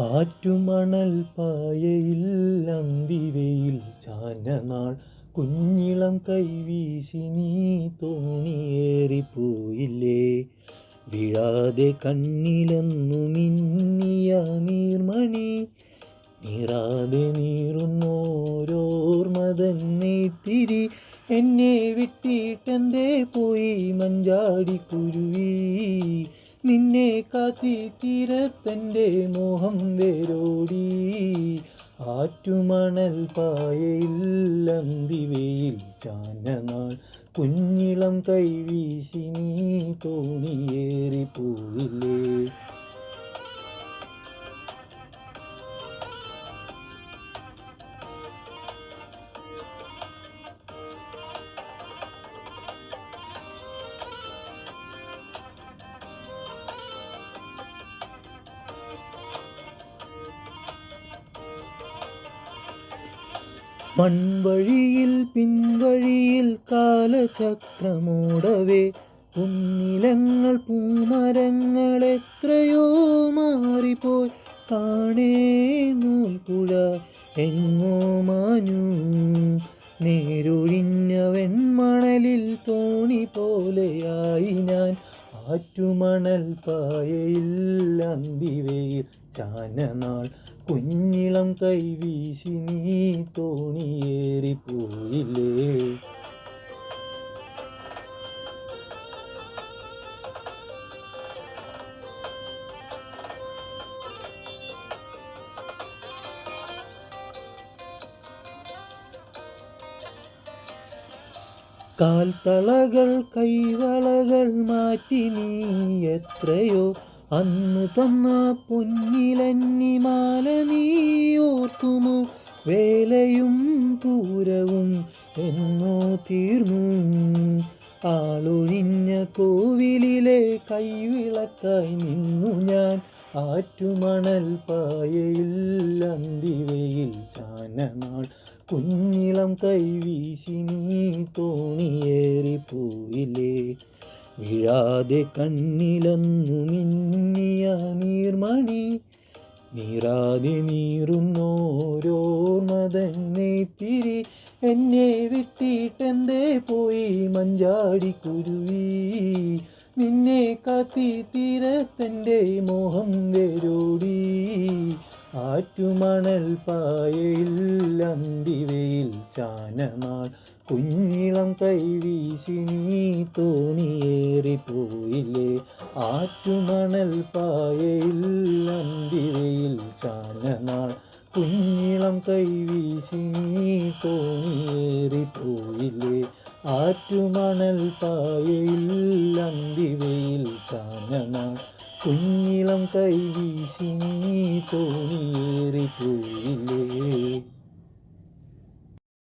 ആറ്റുമണൽ പായയിൽ അന്തിവെയിൽ ചാഞ്ഞനാൾ കുഞ്ഞിളം കൈവീശി നീ തോണിയേറിപ്പോയില്ലേ. വീഴാതെ കണ്ണിലെന്നു മിന്നിയ നീർമണി നീറാതെ നീറുന്നോരോർമതന്നെത്തിരി എന്നെ വിട്ടിട്ടെന്തേ പോയി മഞ്ചാടിക്കുരുവി. നിന്നെ കാത്തി തീരത്തെൻ്റെ മോഹം വേരോടി. ആറ്റുമണൽ പായയിൽ അന്തിവെയിൽ ചാഞ്ഞനാൾ കുഞ്ഞിളം കൈവീശി നീ തോണിയേറിപ്പോയില്ലേ. മൺവഴിയിൽ പിൻവഴിയിൽ കാലചക്രമോടവേ കുന്നിലങ്ങൾ പൂമരങ്ങൾ എത്രയോ മാറിപ്പോയി. കാണേ നൂൽപ്പുഴ എങ്ങോ മാഞ്ഞു. നേരൊഴിഞ്ഞ വെൺമണലിൽ തോണി പോലെയായി ഞാൻ. ആറ്റുമണൽ പായയിൽ അന്തിവെയിൽ ചാഞ്ഞനാൾ കുഞ്ഞിളം കൈവീശി നീ തോണിയേറിപ്പോയില്ലേ. കാൽത്തളകൾ കൈവളകൾ മാറ്റി നീ എത്രയോ അന്ന് തന്ന പൊന്നിലന്നിമാല നീ ഓർക്കുമോ. വേലയും പൂരവും എന്നോ തീർന്നു. ആളൊഴിഞ്ഞ കോവിലിലെ കൈവിളക്കായി നിന്നു ഞാൻ. ആറ്റുമണൽ പായയിൽ അന്തിവെയിൽ ചാഞ്ഞനാൾ കുഞ്ഞിളം കൈവീശി നീ തോണിയേറിപ്പോയില്ലേ. വീഴാതെ കണ്ണിലെന്നു മിന്നിയ നീർമണി നീറാതെ നീറുന്നോരോർമതന്നെത്തിരി എന്നെ വിട്ടിട്ടെന്തേ പോയി മഞ്ചാടിക്കുരുവി. നിന്നെ കാത്തി തീരത്തെൻ്റെ മോഹം വേരോടി. ആറ്റുമണൽ പായയിൽ അന്തിവെയിൽ ചാഞ്ഞനാൾ കുഞ്ഞിളം കൈവീശി നീ തോണിയേറിപ്പോയില്ലേ. ആറ്റുമണൽ പായയിൽ അന്തിവെയിൽ ചാഞ്ഞനാൾ കുഞ്ഞിളം കൈവീശി നീ തോണിയേറിപ്പോയില്ലേ. ആറ്റുമണൽ പായയിൽ അന്തിവെയിൽ ചാഞ്ഞനാൾ കുഞ്ഞിളം കൈവീശി നീ തോണിയേറിപ്പോയില്ലേ.